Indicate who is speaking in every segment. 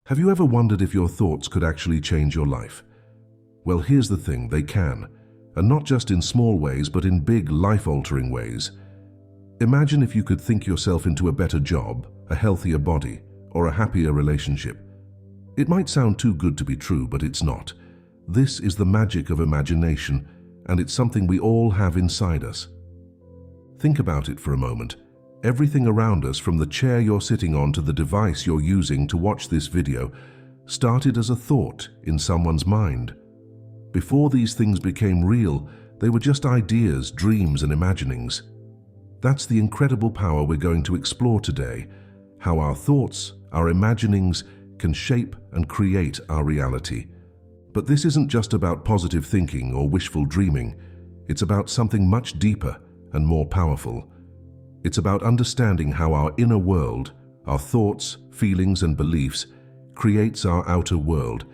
Speaker 1: Have you ever wondered if your thoughts could actually change your life? Well, here's the thing, they can. And not just in small ways, but in big, life-altering ways. Imagine if you could think yourself into a better job, a healthier body, or a happier relationship. It might sound too good to be true, but it's not. This is the magic of imagination, and it's something we all have inside us. Think about it for a moment. Everything around us, from the chair you're sitting on to the device you're using to watch this video, started as a thought in someone's mind. Before these things became real, they were just ideas, dreams, and imaginings. That's the incredible power we're going to explore today, how our thoughts, our imaginings, can shape and create our reality. But this isn't just about positive thinking or wishful dreaming. It's about something much deeper and more powerful. It's about understanding how our inner world, our thoughts, feelings, and beliefs, creates our outer world.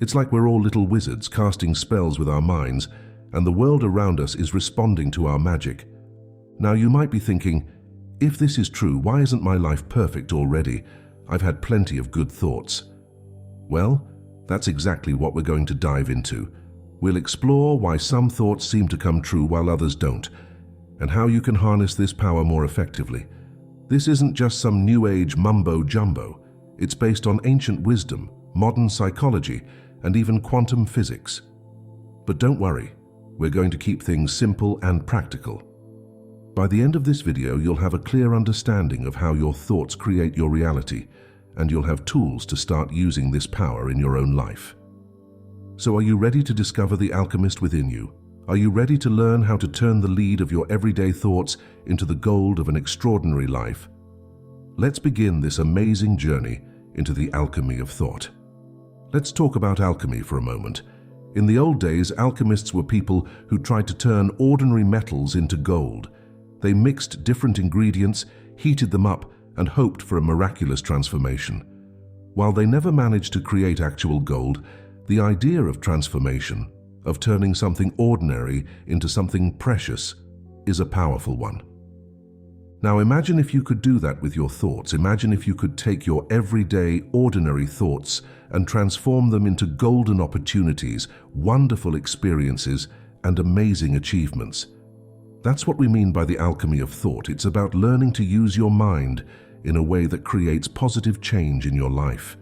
Speaker 1: It's like we're all little wizards casting spells with our minds, and the world around us is responding to our magic. Now you might be thinking, if this is true, why isn't my life perfect already? I've had plenty of good thoughts. Well, that's exactly what we're going to dive into. We'll explore why some thoughts seem to come true while others don't, and how you can harness this power more effectively. This isn't just some new age mumbo-jumbo. It's based on ancient wisdom, modern psychology, and even quantum physics. But don't worry, we're going to keep things simple and practical. By the end of this video, you'll have a clear understanding of how your thoughts create your reality, and you'll have tools to start using this power in your own life. So are you ready to discover the alchemist within you? Are you ready to learn how to turn the lead of your everyday thoughts into the gold of an extraordinary life? Let's begin this amazing journey into the alchemy of thought. Let's talk about alchemy for a moment. In the old days, alchemists were people who tried to turn ordinary metals into gold. They mixed different ingredients, heated them up, and hoped for a miraculous transformation. While they never managed to create actual gold, the idea of transformation, of turning something ordinary into something precious, is a powerful one. Now imagine if you could do that with your thoughts. Imagine if you could take your everyday, ordinary thoughts and transform them into golden opportunities, wonderful experiences, and amazing achievements. That's what we mean by the alchemy of thought. It's about learning to use your mind in a way that creates positive change in your life.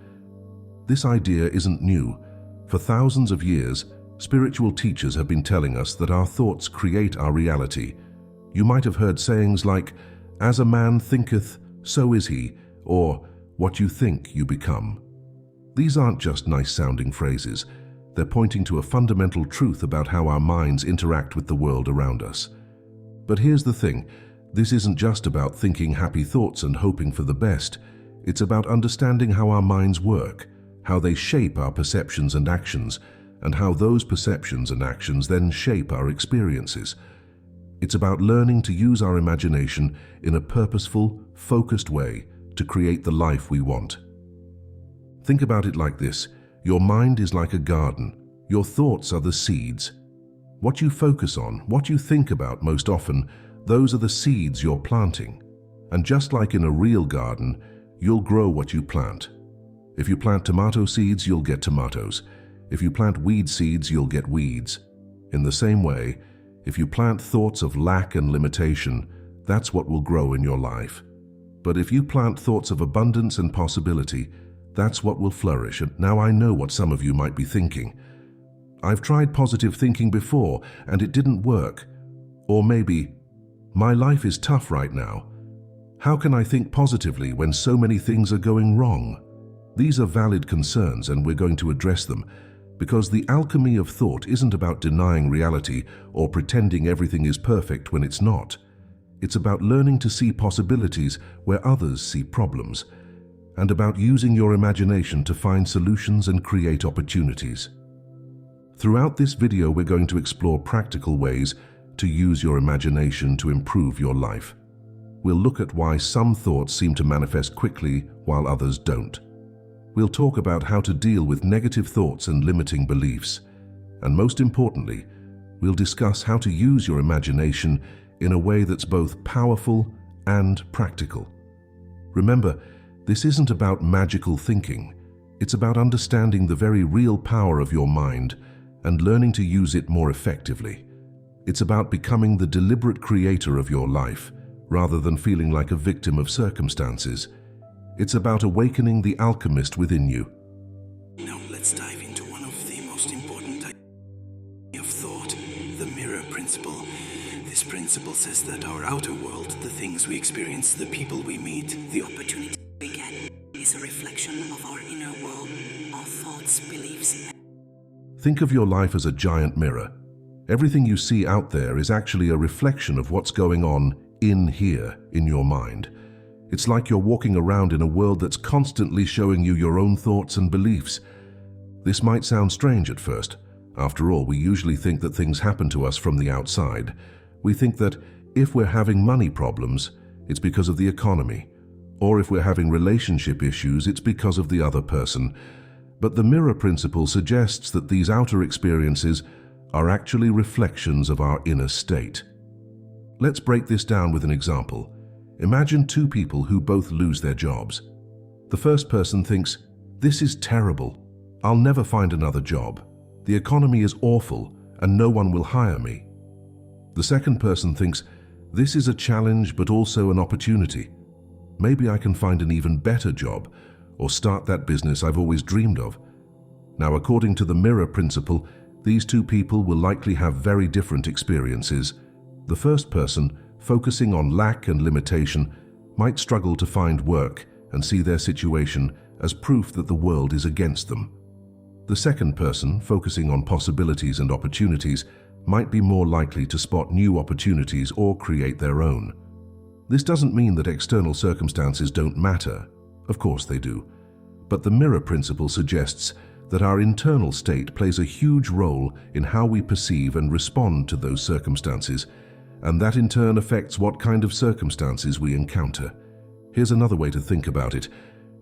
Speaker 1: This idea isn't new. For thousands of years, spiritual teachers have been telling us that our thoughts create our reality. You might have heard sayings like, "As a man thinketh, so is he," or "What you think, you become." These aren't just nice-sounding phrases. They're pointing to a fundamental truth about how our minds interact with the world around us. But here's the thing, this isn't just about thinking happy thoughts and hoping for the best. It's about understanding how our minds work, how they shape our perceptions and actions, and how those perceptions and actions then shape our experiences. It's about learning to use our imagination in a purposeful, focused way to create the life we want. Think about it like this. Your mind is like a garden. Your thoughts are the seeds. What you focus on, what you think about most often, those are the seeds you're planting. And just like in a real garden, you'll grow what you plant. If you plant tomato seeds, you'll get tomatoes. If you plant weed seeds, you'll get weeds. In the same way, if you plant thoughts of lack and limitation, that's what will grow in your life. But if you plant thoughts of abundance and possibility, that's what will flourish. And now I know what some of you might be thinking. I've tried positive thinking before and it didn't work. Or maybe, my life is tough right now. How can I think positively when so many things are going wrong? These are valid concerns and we're going to address them, because the alchemy of thought isn't about denying reality or pretending everything is perfect when it's not. It's about learning to see possibilities where others see problems, and about using your imagination to find solutions and create opportunities. Throughout this video, we're going to explore practical ways to use your imagination to improve your life. We'll look at why some thoughts seem to manifest quickly while others don't. We'll talk about how to deal with negative thoughts and limiting beliefs. And most importantly, we'll discuss how to use your imagination in a way that's both powerful and practical. Remember, this isn't about magical thinking. It's about understanding the very real power of your mind and learning to use it more effectively. It's about becoming the deliberate creator of your life, rather than feeling like a victim of circumstances. It's about awakening the alchemist within you.
Speaker 2: Now let's dive into one of the most important types of thought, the mirror principle. This principle says that our outer world, the things we experience, the people we meet, the opportunities we get, is a reflection of our inner world, our thoughts, beliefs.
Speaker 1: Think of your life as a giant mirror. Everything you see out there is actually a reflection of what's going on in here, in your mind. It's like you're walking around in a world that's constantly showing you your own thoughts and beliefs. This might sound strange at first. After all, we usually think that things happen to us from the outside. We think that if we're having money problems, it's because of the economy. Or if we're having relationship issues, it's because of the other person. But the mirror principle suggests that these outer experiences are actually reflections of our inner state. Let's break this down with an example. Imagine two people who both lose their jobs. The first person thinks, "This is terrible. I'll never find another job. The economy is awful and no one will hire me." The second person thinks, "This is a challenge but also an opportunity. Maybe I can find an even better job or start that business I've always dreamed of." Now, according to the mirror principle, these two people will likely have very different experiences. The first person, focusing on lack and limitation, might struggle to find work and see their situation as proof that the world is against them. The second person, focusing on possibilities and opportunities, might be more likely to spot new opportunities or create their own. This doesn't mean that external circumstances don't matter. Of course they do. But the mirror principle suggests that our internal state plays a huge role in how we perceive and respond to those circumstances, and that in turn affects what kind of circumstances we encounter. Here's another way to think about it.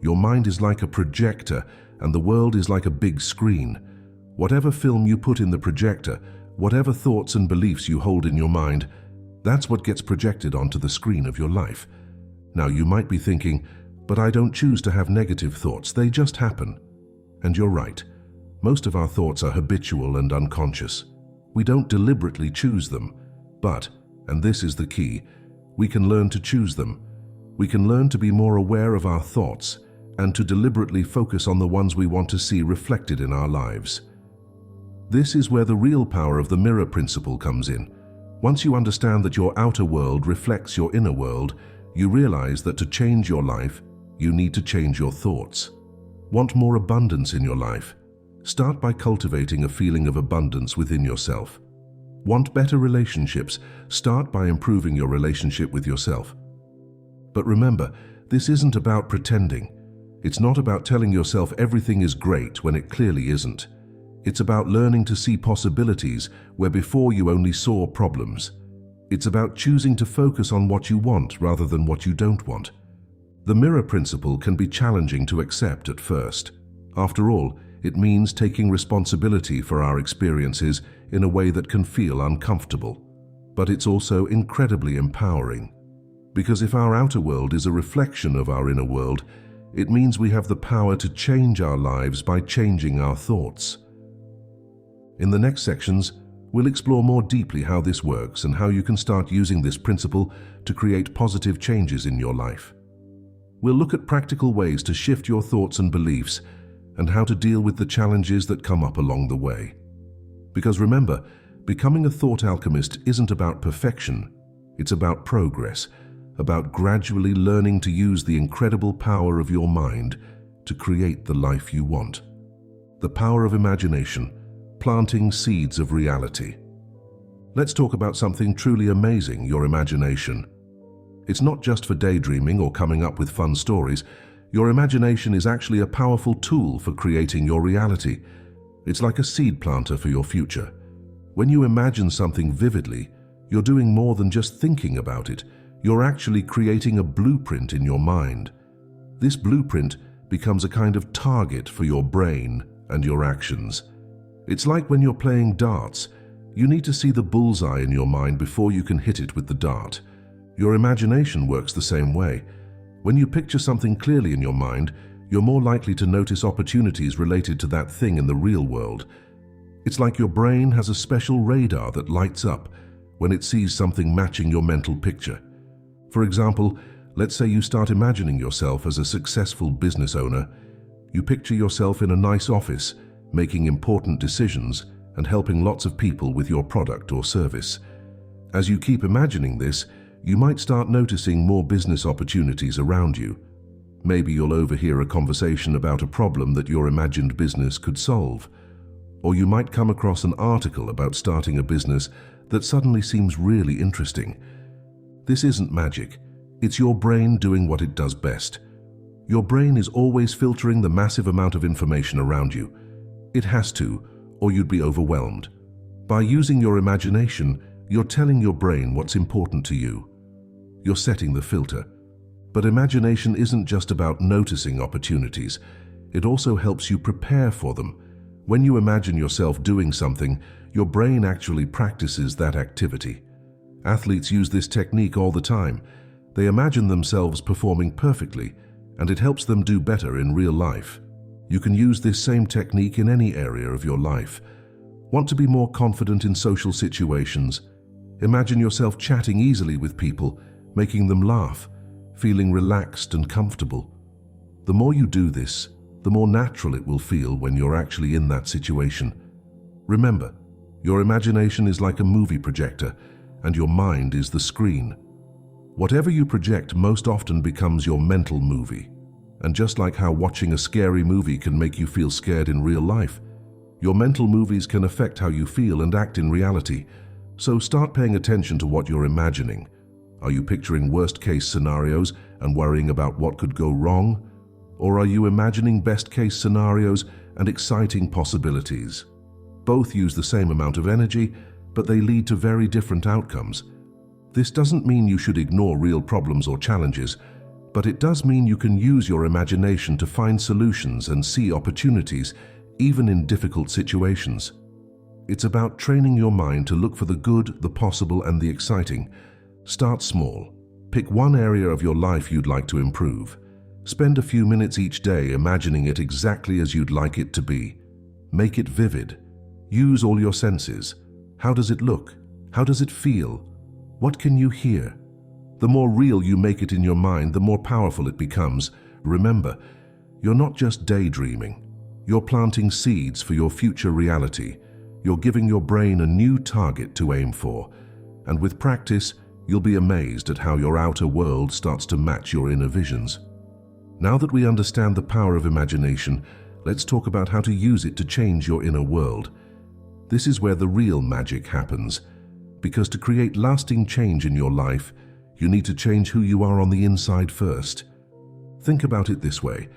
Speaker 1: Your mind is like a projector, and the world is like a big screen. Whatever film you put in the projector, whatever thoughts and beliefs you hold in your mind, that's what gets projected onto the screen of your life. Now, you might be thinking, "But I don't choose to have negative thoughts, they just happen." And you're right. Most of our thoughts are habitual and unconscious. We don't deliberately choose them, but, and this is the key, we can learn to choose them. We can learn to be more aware of our thoughts and to deliberately focus on the ones we want to see reflected in our lives. This is where the real power of the mirror principle comes in. Once you understand that your outer world reflects your inner world, you realize that to change your life, you need to change your thoughts. Want more abundance in your life? Start by cultivating a feeling of abundance within yourself. Want better relationships? Start by improving your relationship with yourself. But remember, this isn't about pretending. It's not about telling yourself everything is great when it clearly isn't. It's about learning to see possibilities where before you only saw problems. It's about choosing to focus on what you want rather than what you don't want. The mirror principle can be challenging to accept at first. After all, it means taking responsibility for our experiences in a way that can feel uncomfortable. But it's also incredibly empowering. Because if our outer world is a reflection of our inner world, it means we have the power to change our lives by changing our thoughts. In the next sections, we'll explore more deeply how this works and how you can start using this principle to create positive changes in your life. We'll look at practical ways to shift your thoughts and beliefs and how to deal with the challenges that come up along the way. Because remember, becoming a thought alchemist isn't about perfection, it's about progress, about gradually learning to use the incredible power of your mind to create the life you want. The power of imagination, planting seeds of reality. Let's talk about something truly amazing, your imagination. It's not just for daydreaming or coming up with fun stories. Your imagination is actually a powerful tool for creating your reality. It's like a seed planter for your future. When you imagine something vividly, you're doing more than just thinking about it. You're actually creating a blueprint in your mind. This blueprint becomes a kind of target for your brain and your actions. It's like when you're playing darts. You need to see the bullseye in your mind before you can hit it with the dart. Your imagination works the same way. When you picture something clearly in your mind, you're more likely to notice opportunities related to that thing in the real world. It's like your brain has a special radar that lights up when it sees something matching your mental picture. For example, let's say you start imagining yourself as a successful business owner. You picture yourself in a nice office, making important decisions and helping lots of people with your product or service. As you keep imagining this, you might start noticing more business opportunities around you. Maybe you'll overhear a conversation about a problem that your imagined business could solve. Or you might come across an article about starting a business that suddenly seems really interesting. This isn't magic. It's your brain doing what it does best. Your brain is always filtering the massive amount of information around you. It has to, or you'd be overwhelmed. By using your imagination, you're telling your brain what's important to you. You're setting the filter. But imagination isn't just about noticing opportunities. It also helps you prepare for them. When you imagine yourself doing something, your brain actually practices that activity. Athletes use this technique all the time. They imagine themselves performing perfectly, and it helps them do better in real life. You can use this same technique in any area of your life. Want to be more confident in social situations? Imagine yourself chatting easily with people, making them laugh, feeling relaxed and comfortable. The more you do this, the more natural it will feel when you're actually in that situation. Remember, your imagination is like a movie projector, and your mind is the screen. Whatever you project most often becomes your mental movie. And just like how watching a scary movie can make you feel scared in real life, your mental movies can affect how you feel and act in reality. So start paying attention to what you're imagining. Are you picturing worst-case scenarios and worrying about what could go wrong? Or are you imagining best-case scenarios and exciting possibilities? Both use the same amount of energy, but they lead to very different outcomes. This doesn't mean you should ignore real problems or challenges, but it does mean you can use your imagination to find solutions and see opportunities, even in difficult situations. It's about training your mind to look for the good, the possible, and the exciting. Start small. Pick one area of your life you'd like to improve. Spend a few minutes each day imagining it exactly as you'd like it to be. Make it vivid. Use all your senses. How does it look? How does it feel? What can you hear? The more real you make it in your mind, the more powerful it becomes. Remember, you're not just daydreaming. You're planting seeds for your future reality. You're giving your brain a new target to aim for. And with practice, you'll be amazed at how your outer world starts to match your inner visions. Now that we understand the power of imagination, let's talk about how to use it to change your inner world. This is where the real magic happens. Because to create lasting change in your life, you need to change who you are on the inside first. Think about it this way.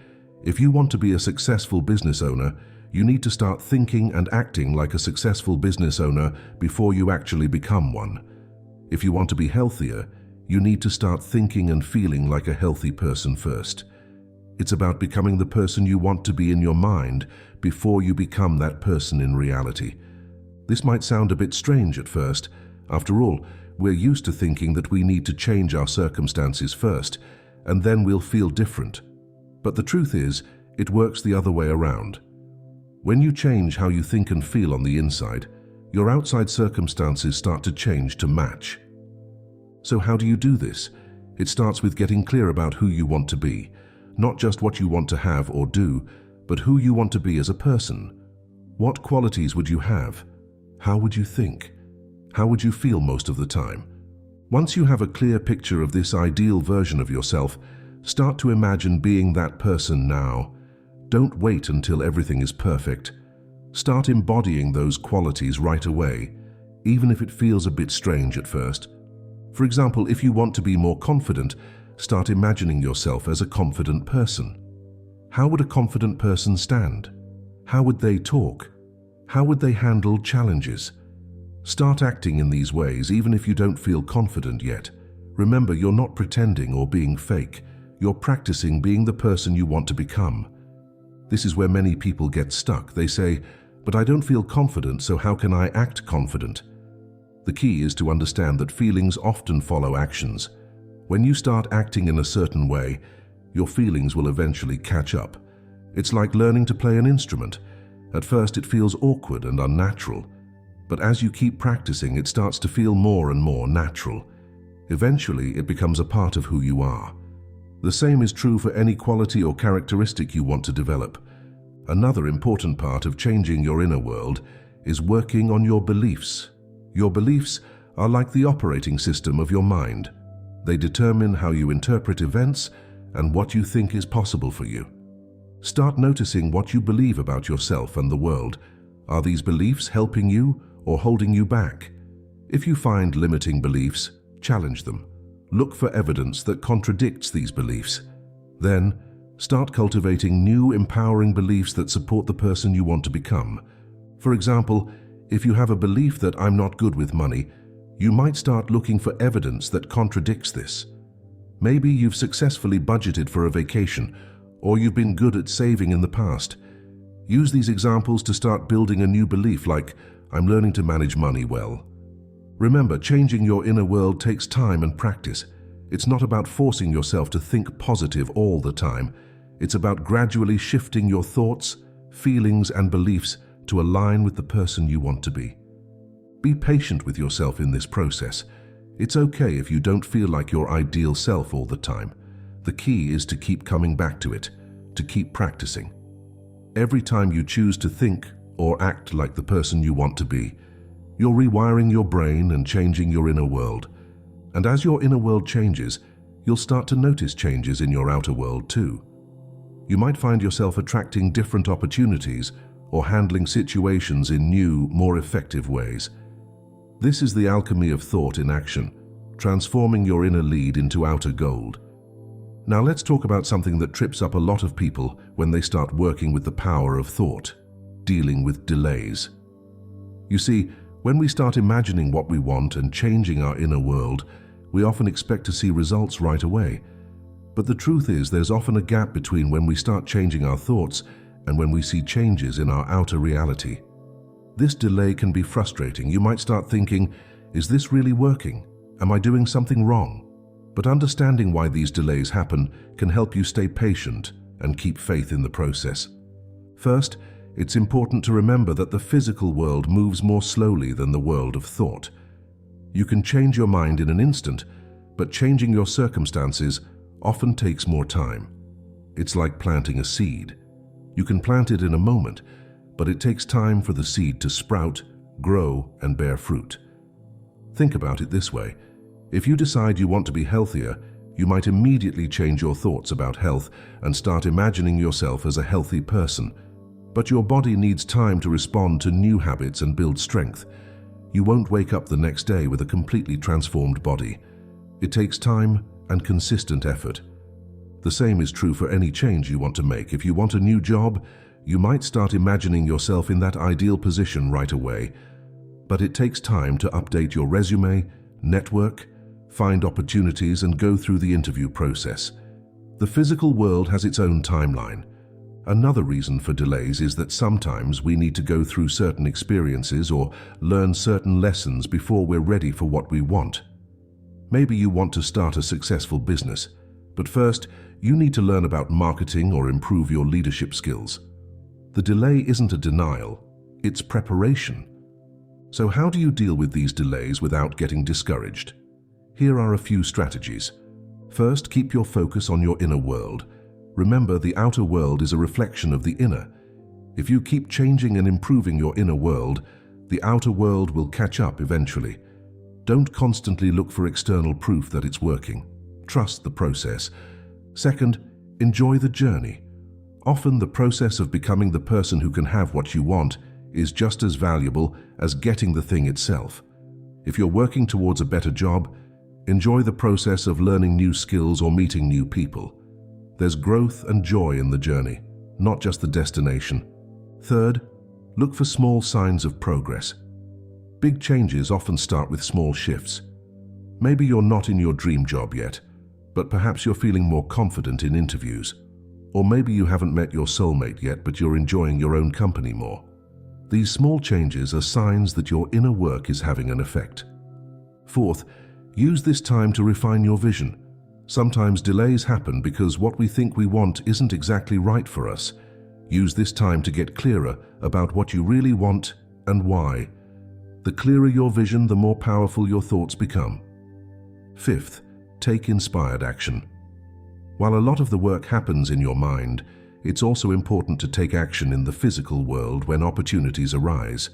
Speaker 1: If you want to be a successful business owner, you need to start thinking and acting like a successful business owner before you actually become one. If you want to be healthier, you need to start thinking and feeling like a healthy person first. It's about becoming the person you want to be in your mind before you become that person in reality. This might sound a bit strange at first. After all, we're used to thinking that we need to change our circumstances first, and then we'll feel different. But the truth is, it works the other way around. When you change how you think and feel on the inside, your outside circumstances start to change to match. So how do you do this? It starts with getting clear about who you want to be. Not just what you want to have or do, but who you want to be as a person. What qualities would you have? How would you think? How would you feel most of the time? Once you have a clear picture of this ideal version of yourself, start to imagine being that person now. Don't wait until everything is perfect. Start embodying those qualities right away, even if it feels a bit strange at first. For example, if you want to be more confident, start imagining yourself as a confident person. How would a confident person stand? How would they talk? How would they handle challenges? Start acting in these ways even if you don't feel confident yet. Remember, you're not pretending or being fake. You're practicing being the person you want to become. This is where many people get stuck. They say, "But I don't feel confident, so how can I act confident?" The key is to understand that feelings often follow actions. When you start acting in a certain way, your feelings will eventually catch up. It's like learning to play an instrument. At first it feels awkward and unnatural, but as you keep practicing, it starts to feel more and more natural. Eventually, it becomes a part of who you are. The same is true for any quality or characteristic you want to develop. Another important part of changing your inner world is working on your beliefs. Your beliefs are like the operating system of your mind. They determine how you interpret events and what you think is possible for you. Start noticing what you believe about yourself and the world. Are these beliefs helping you or holding you back? If you find limiting beliefs, challenge them. Look for evidence that contradicts these beliefs. Then, start cultivating new, empowering beliefs that support the person you want to become. For example, if you have a belief that I'm not good with money, you might start looking for evidence that contradicts this. Maybe you've successfully budgeted for a vacation, or you've been good at saving in the past. Use these examples to start building a new belief like, I'm learning to manage money well. Remember, changing your inner world takes time and practice. It's not about forcing yourself to think positive all the time. It's about gradually shifting your thoughts, feelings, and beliefs to align with the person you want to be. Be patient with yourself in this process. It's okay if you don't feel like your ideal self all the time. The key is to keep coming back to it, to keep practicing. Every time you choose to think or act like the person you want to be, you're rewiring your brain and changing your inner world. And as your inner world changes, you'll start to notice changes in your outer world too. You might find yourself attracting different opportunities or handling situations in new, more effective ways. This is the alchemy of thought in action, transforming your inner lead into outer gold. Now let's talk about something that trips up a lot of people when they start working with the power of thought, dealing with delays. You see, when we start imagining what we want and changing our inner world, we often expect to see results right away. But the truth is, there's often a gap between when we start changing our thoughts and when we see changes in our outer reality. This delay can be frustrating. You might start thinking, is this really working? Am I doing something wrong? But understanding why these delays happen can help you stay patient and keep faith in the process. First, it's important to remember that the physical world moves more slowly than the world of thought. You can change your mind in an instant, but changing your circumstances often takes more time. It's like planting a seed. You can plant it in a moment, but it takes time for the seed to sprout, grow, and bear fruit. Think about it this way. If you decide you want to be healthier, you might immediately change your thoughts about health and start imagining yourself as a healthy person. But your body needs time to respond to new habits and build strength. You won't wake up the next day with a completely transformed body. It takes time and consistent effort. The same is true for any change you want to make. If you want a new job, you might start imagining yourself in that ideal position right away. But it takes time to update your resume, network, find opportunities, and go through the interview process. The physical world has its own timeline. Another reason for delays is that sometimes we need to go through certain experiences or learn certain lessons before we're ready for what we want. Maybe you want to start a successful business, but first you need to learn about marketing or improve your leadership skills. The delay isn't a denial, it's preparation. So how do you deal with these delays without getting discouraged? Here are a few strategies. First, keep your focus on your inner world. Remember, the outer world is a reflection of the inner. If you keep changing and improving your inner world, the outer world will catch up eventually. Don't constantly look for external proof that it's working. Trust the process. Second, enjoy the journey. Often the process of becoming the person who can have what you want is just as valuable as getting the thing itself. If you're working towards a better job, enjoy the process of learning new skills or meeting new people. There's growth and joy in the journey, not just the destination. Third, look for small signs of progress. Big changes often start with small shifts. Maybe you're not in your dream job yet, but perhaps you're feeling more confident in interviews. Or maybe you haven't met your soulmate yet, but you're enjoying your own company more. These small changes are signs that your inner work is having an effect. Fourth, use this time to refine your vision. Sometimes delays happen because what we think we want isn't exactly right for us. Use this time to get clearer about what you really want and why. The clearer your vision, the more powerful your thoughts become. Fifth, take inspired action. While a lot of the work happens in your mind, it's also important to take action in the physical world when opportunities arise.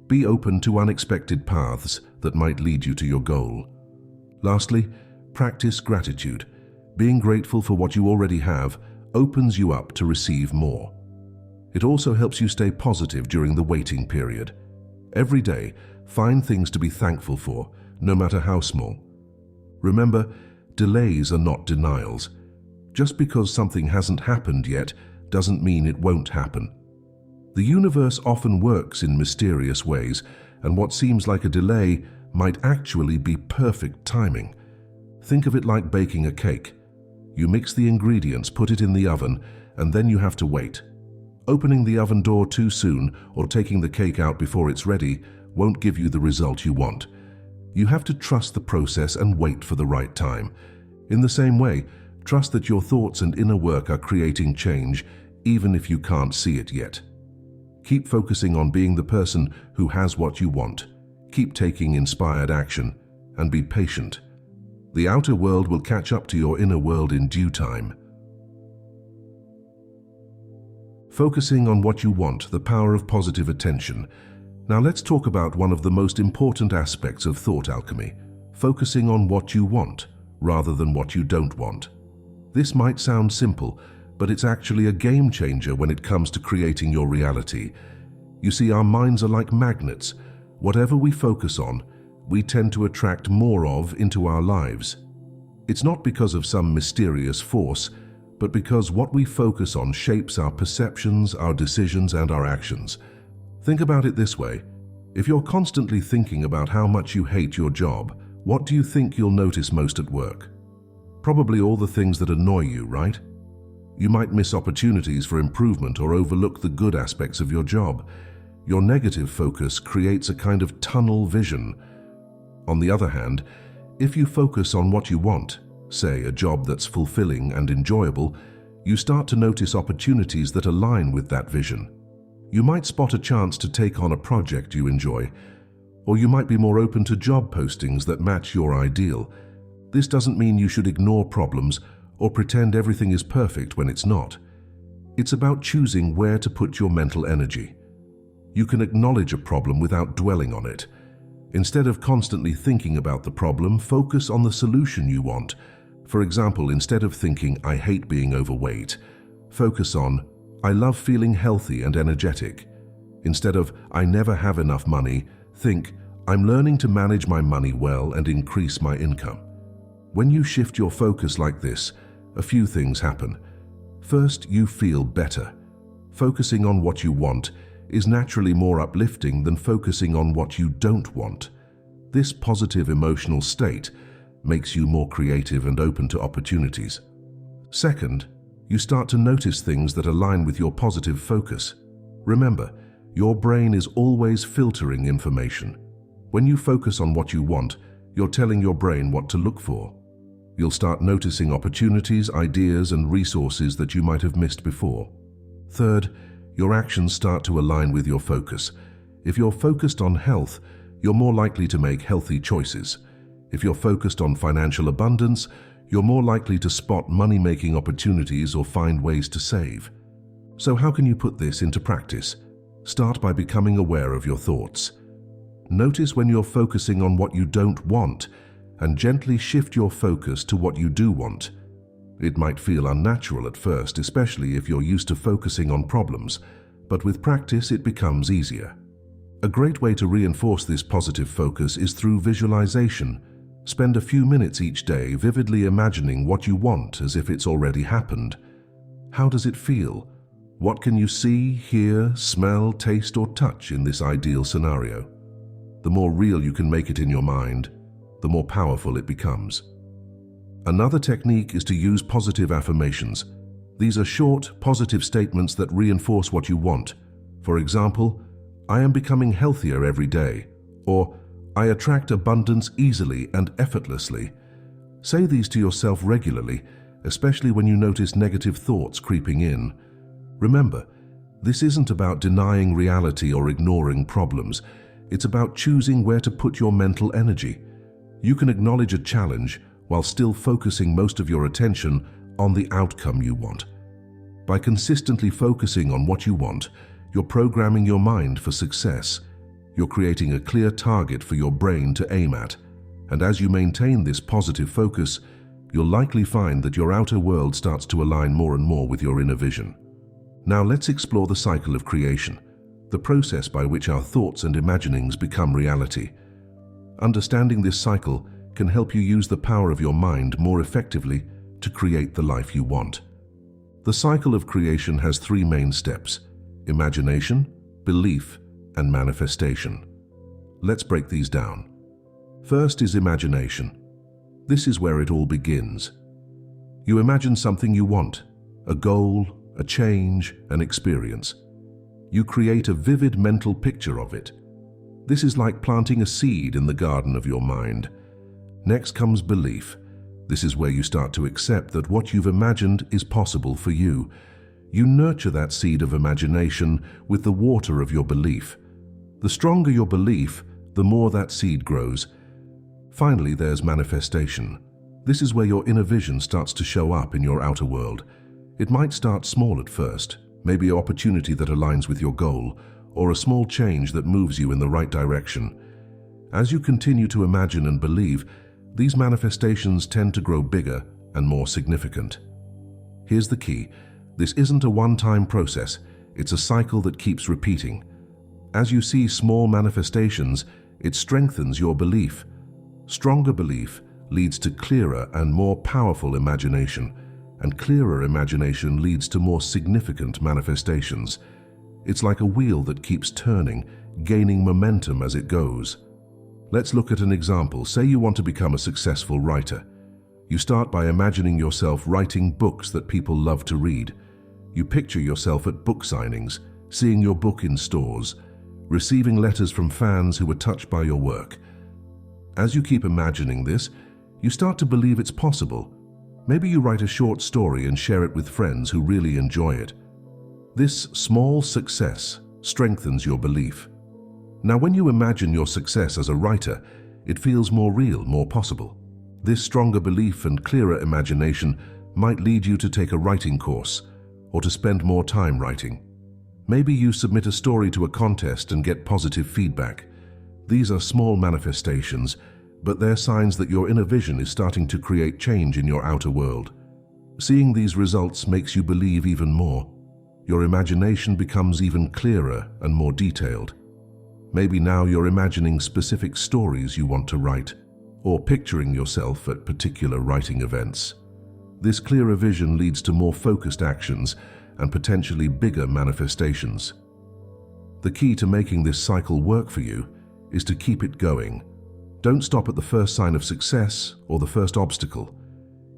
Speaker 1: Be open to unexpected paths that might lead you to your goal. Lastly, practice gratitude. Being grateful for what you already have opens you up to receive more. It also helps you stay positive during the waiting period. Every day, find things to be thankful for, no matter how small. Remember, delays are not denials. Just because something hasn't happened yet doesn't mean it won't happen. The universe often works in mysterious ways, and what seems like a delay might actually be perfect timing. Think of it like baking a cake. You mix the ingredients, put it in the oven, and then you have to wait. Opening the oven door too soon or taking the cake out before it's ready won't give you the result you want. You have to trust the process and wait for the right time. In the same way, trust that your thoughts and inner work are creating change, even if you can't see it yet. Keep focusing on being the person who has what you want. Keep taking inspired action, and be patient. The outer world will catch up to your inner world in due time. Focusing on what you want, the power of positive attention. Now let's talk about one of the most important aspects of thought alchemy, focusing on what you want rather than what you don't want. This might sound simple, but it's actually a game changer when it comes to creating your reality. You see, our minds are like magnets. Whatever we focus on, we tend to attract more of into our lives. It's not because of some mysterious force, but because what we focus on shapes our perceptions, our decisions, and our actions. Think about it this way. If you're constantly thinking about how much you hate your job, what do you think you'll notice most at work? Probably all the things that annoy you, right? You might miss opportunities for improvement or overlook the good aspects of your job. Your negative focus creates a kind of tunnel vision. On the other hand, if you focus on what you want, say a job that's fulfilling and enjoyable, you start to notice opportunities that align with that vision. You might spot a chance to take on a project you enjoy, or you might be more open to job postings that match your ideal. This doesn't mean you should ignore problems or pretend everything is perfect when it's not. It's about choosing where to put your mental energy. You can acknowledge a problem without dwelling on it. Instead of constantly thinking about the problem, focus on the solution you want. For example, instead of thinking, "I hate being overweight," focus on, "I love feeling healthy and energetic." Instead of, "I never have enough money," think, "I'm learning to manage my money well and increase my income." When you shift your focus like this, a few things happen. First, you feel better. Focusing on what you want is naturally more uplifting than focusing on what you don't want. This positive emotional state makes you more creative and open to opportunities. Second, you start to notice things that align with your positive focus. Remember, your brain is always filtering information. When you focus on what you want, you're telling your brain what to look for. You'll start noticing opportunities, ideas, and resources that you might have missed before. Third, your actions start to align with your focus. If you're focused on health, you're more likely to make healthy choices. If you're focused on financial abundance, you're more likely to spot money-making opportunities or find ways to save. So how can you put this into practice? Start by becoming aware of your thoughts. Notice when you're focusing on what you don't want, and gently shift your focus to what you do want. It might feel unnatural at first, especially if you're used to focusing on problems, but with practice it becomes easier. A great way to reinforce this positive focus is through visualization. Spend a few minutes each day vividly imagining what you want as if it's already happened. How does it feel? What can you see, hear, smell, taste, or touch in this ideal scenario? The more real you can make it in your mind, the more powerful it becomes. Another technique is to use positive affirmations. These are short, positive statements that reinforce what you want. For example, "I am becoming healthier every day," or "I attract abundance easily and effortlessly." Say these to yourself regularly, especially when you notice negative thoughts creeping in. Remember, This isn't about denying reality or ignoring problems. It's about choosing where to put your mental energy. You can acknowledge a challenge while still focusing most of your attention on the outcome you want. By consistently focusing on what you want, you're programming your mind for success. You're creating a clear target for your brain to aim at. And as you maintain this positive focus, you'll likely find that your outer world starts to align more and more with your inner vision. Now let's explore the cycle of creation, the process by which our thoughts and imaginings become reality. Understanding this cycle can help you use the power of your mind more effectively to create the life you want. The cycle of creation has three main steps: imagination, belief, and manifestation. Let's break these down. First is imagination. This is where it all begins. You imagine something you want, a goal, a change, an experience. You create a vivid mental picture of it. This is like planting a seed in the garden of your mind. Next comes belief. This is where you start to accept that what you've imagined is possible for you. You nurture that seed of imagination with the water of your belief. The stronger your belief, the more that seed grows. Finally, there's manifestation. This is where your inner vision starts to show up in your outer world. It might start small at first, maybe an opportunity that aligns with your goal, or a small change that moves you in the right direction. As you continue to imagine and believe, these manifestations tend to grow bigger and more significant. Here's the key. This isn't a one-time process. It's a cycle that keeps repeating. As you see small manifestations, it strengthens your belief. Stronger belief leads to clearer and more powerful imagination, and clearer imagination leads to more significant manifestations. It's like a wheel that keeps turning, gaining momentum as it goes. Let's look at an example. Say you want to become a successful writer. You start by imagining yourself writing books that people love to read. You picture yourself at book signings, seeing your book in stores, receiving letters from fans who were touched by your work. As you keep imagining this, you start to believe it's possible. Maybe you write a short story and share it with friends who really enjoy it. This small success strengthens your belief. Now, when you imagine your success as a writer, it feels more real, more possible. This stronger belief and clearer imagination might lead you to take a writing course or to spend more time writing. Maybe you submit a story to a contest and get positive feedback. These are small manifestations, but they're signs that your inner vision is starting to create change in your outer world. Seeing these results makes you believe even more. Your imagination becomes even clearer and more detailed. Maybe now you're imagining specific stories you want to write, or picturing yourself at particular writing events. This clearer vision leads to more focused actions and potentially bigger manifestations. The key to making this cycle work for you is to keep it going. Don't stop at the first sign of success or the first obstacle.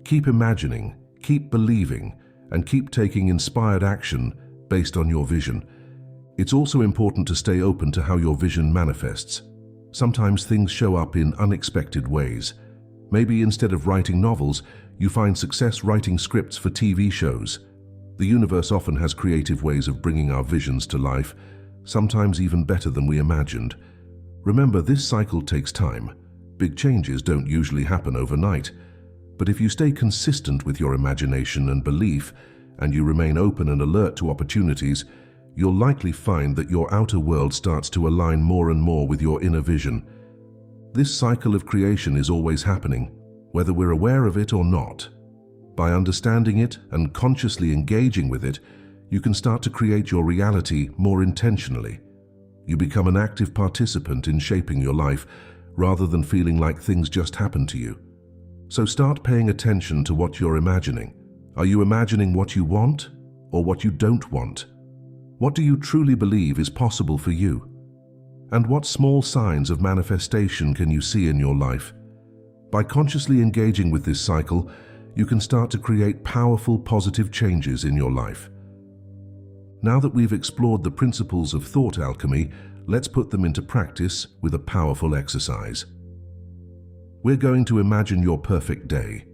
Speaker 1: Keep imagining, keep believing, and keep taking inspired action based on your vision. It's also important to stay open to how your vision manifests. Sometimes things show up in unexpected ways. Maybe instead of writing novels, you find success writing scripts for TV shows. The universe often has creative ways of bringing our visions to life, sometimes even better than we imagined. Remember, this cycle takes time. Big changes don't usually happen overnight. But if you stay consistent with your imagination and belief, and you remain open and alert to opportunities, you'll likely find that your outer world starts to align more and more with your inner vision. This cycle of creation is always happening, whether we're aware of it or not. By understanding it and consciously engaging with it, you can start to create your reality more intentionally. You become an active participant in shaping your life, rather than feeling like things just happen to you. So start paying attention to what you're imagining. Are you imagining what you want or what you don't want? What do you truly believe is possible for you? And what small signs of manifestation can you see in your life? By consciously engaging with this cycle, you can start to create powerful, positive changes in your life. Now that we've explored the principles of thought alchemy, let's put them into practice with a powerful exercise. We're going to imagine your perfect day.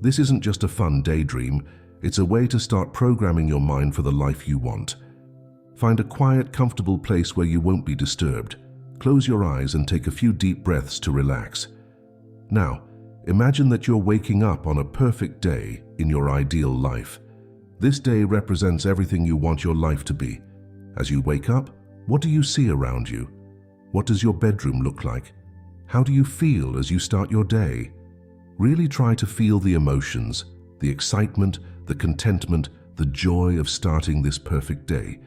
Speaker 1: This isn't just a fun daydream, it's a way to start programming your mind for the life you want. Find a quiet, comfortable place where you won't be disturbed. Close your eyes and take a few deep breaths to relax. Now, imagine that you're waking up on a perfect day in your ideal life. This day represents everything you want your life to be. As you wake up, what do you see around you? What does your bedroom look like? How do you feel as you start your day? Really try to feel the emotions, the excitement, the contentment, the joy of starting this perfect day.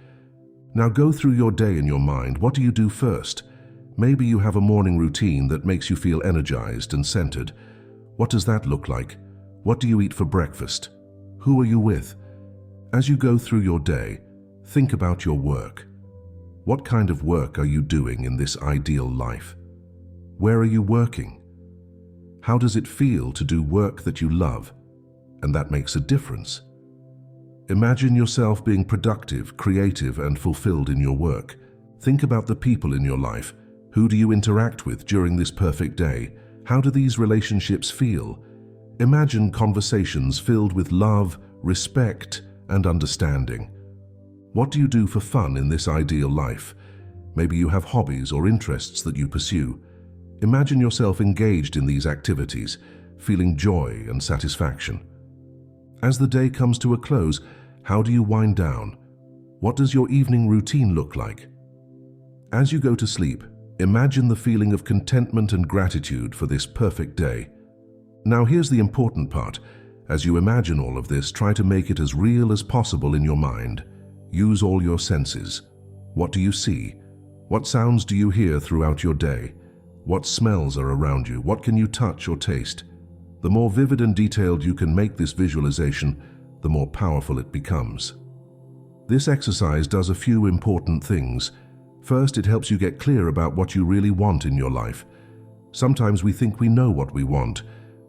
Speaker 1: Now go through your day in your mind. What do you do first? Maybe you have a morning routine that makes you feel energized and centered. What does that look like? What do you eat for breakfast? Who are you with? As you go through your day, think about your work. What kind of work are you doing in this ideal life? Where are you working? How does it feel to do work that you love and that makes a difference? Imagine yourself being productive, creative, and fulfilled in your work. Think about the people in your life. Who do you interact with during this perfect day? How do these relationships feel? Imagine conversations filled with love, respect, and understanding. What do you do for fun in this ideal life? Maybe you have hobbies or interests that you pursue. Imagine yourself engaged in these activities, feeling joy and satisfaction. As the day comes to a close, how do you wind down? What does your evening routine look like? As you go to sleep, imagine the feeling of contentment and gratitude for this perfect day. Now here's the important part. As you imagine all of this, try to make it as real as possible in your mind. Use all your senses. What do you see? What sounds do you hear throughout your day? What smells are around you? What can you touch or taste? The more vivid and detailed you can make this visualization, the more powerful it becomes. This exercise does a few important things. First, it helps you get clear about what you really want in your life. Sometimes we think we know what we want,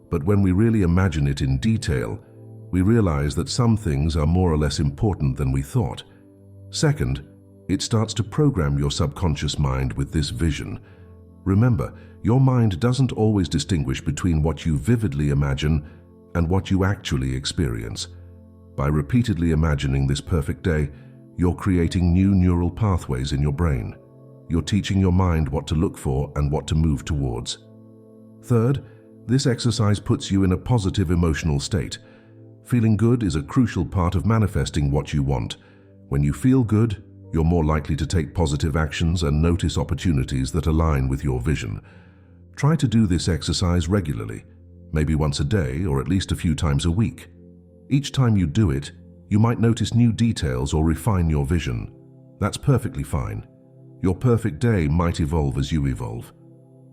Speaker 1: but when we really imagine it in detail, we realize that some things are more or less important than we thought. Second, it starts to program your subconscious mind with this vision. Remember, your mind doesn't always distinguish between what you vividly imagine and what you actually experience. By repeatedly imagining this perfect day, you're creating new neural pathways in your brain. You're teaching your mind what to look for and what to move towards. Third, this exercise puts you in a positive emotional state. Feeling good is a crucial part of manifesting what you want. When you feel good, you're more likely to take positive actions and notice opportunities that align with your vision. Try to do this exercise regularly, maybe once a day or at least a few times a week. Each time you do it, you might notice new details or refine your vision. That's perfectly fine. Your perfect day might evolve as you evolve.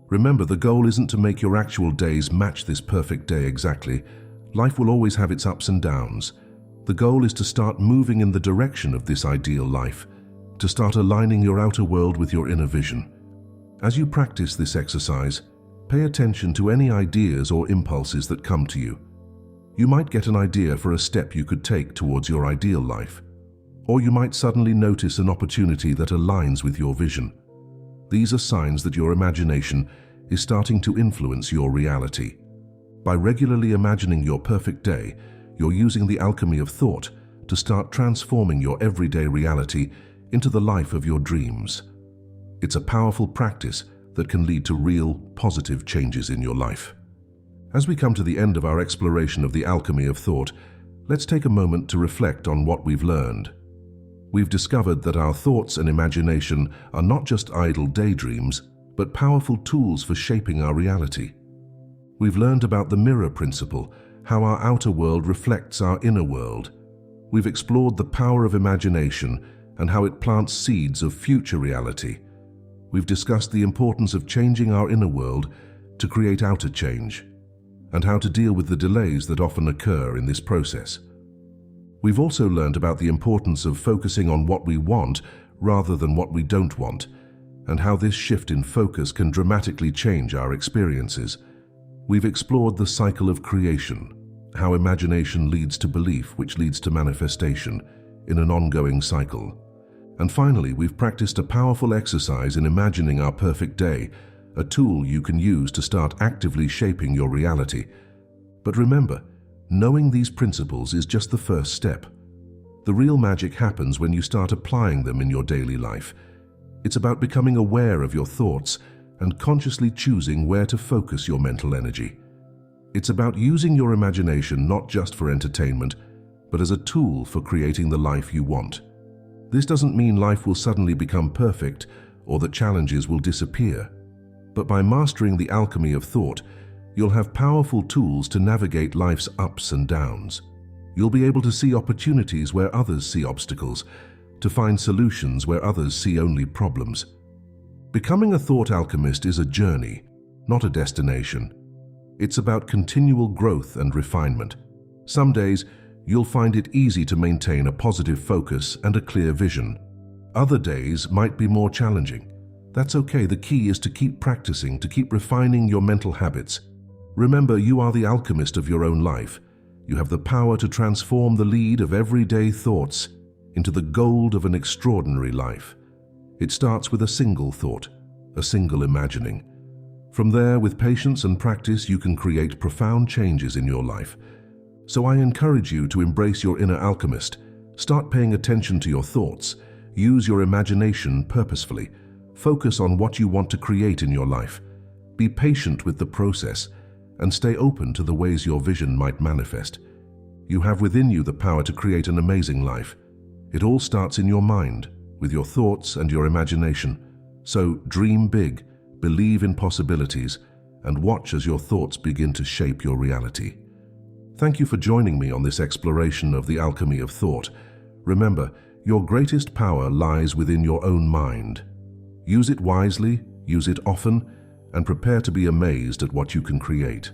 Speaker 1: Remember, the goal isn't to make your actual days match this perfect day exactly. Life will always have its ups and downs. The goal is to start moving in the direction of this ideal life, to start aligning your outer world with your inner vision. As you practice this exercise, pay attention to any ideas or impulses that come to you. You might get an idea for a step you could take towards your ideal life, or you might suddenly notice an opportunity that aligns with your vision. These are signs that your imagination is starting to influence your reality. By regularly imagining your perfect day, you're using the alchemy of thought to start transforming your everyday reality into the life of your dreams. It's a powerful practice that can lead to real, positive changes in your life. As we come to the end of our exploration of the alchemy of thought, let's take a moment to reflect on what we've learned. We've discovered that our thoughts and imagination are not just idle daydreams, but powerful tools for shaping our reality. We've learned about the mirror principle, how our outer world reflects our inner world. We've explored the power of imagination and how it plants seeds of future reality. We've discussed the importance of changing our inner world to create outer change, and how to deal with the delays that often occur in this process. We've also learned about the importance of focusing on what we want rather than what we don't want, and how this shift in focus can dramatically change our experiences. We've explored the cycle of creation, how imagination leads to belief, which leads to manifestation, in an ongoing cycle. And finally, we've practiced a powerful exercise in imagining our perfect day, a tool you can use to start actively shaping your reality. But remember, knowing these principles is just the first step. The real magic happens when you start applying them in your daily life. It's about becoming aware of your thoughts and consciously choosing where to focus your mental energy. It's about using your imagination not just for entertainment, but as a tool for creating the life you want. This doesn't mean life will suddenly become perfect or that challenges will disappear. But by mastering the alchemy of thought, you'll have powerful tools to navigate life's ups and downs. You'll be able to see opportunities where others see obstacles, to find solutions where others see only problems. Becoming a thought alchemist is a journey, not a destination. It's about continual growth and refinement. Some days, you'll find it easy to maintain a positive focus and a clear vision. Other days might be more challenging. That's okay. The key is to keep practicing, to keep refining your mental habits. Remember, you are the alchemist of your own life. You have the power to transform the lead of everyday thoughts into the gold of an extraordinary life. It starts with a single thought, a single imagining. From there, with patience and practice, you can create profound changes in your life. So I encourage you to embrace your inner alchemist. Start paying attention to your thoughts. Use your imagination purposefully. Focus on what you want to create in your life. Be patient with the process and stay open to the ways your vision might manifest. You have within you the power to create an amazing life. It all starts in your mind, with your thoughts and your imagination. So dream big, believe in possibilities, and watch as your thoughts begin to shape your reality. Thank you for joining me on this exploration of the alchemy of thought. Remember, your greatest power lies within your own mind. Use it wisely, use it often, and prepare to be amazed at what you can create.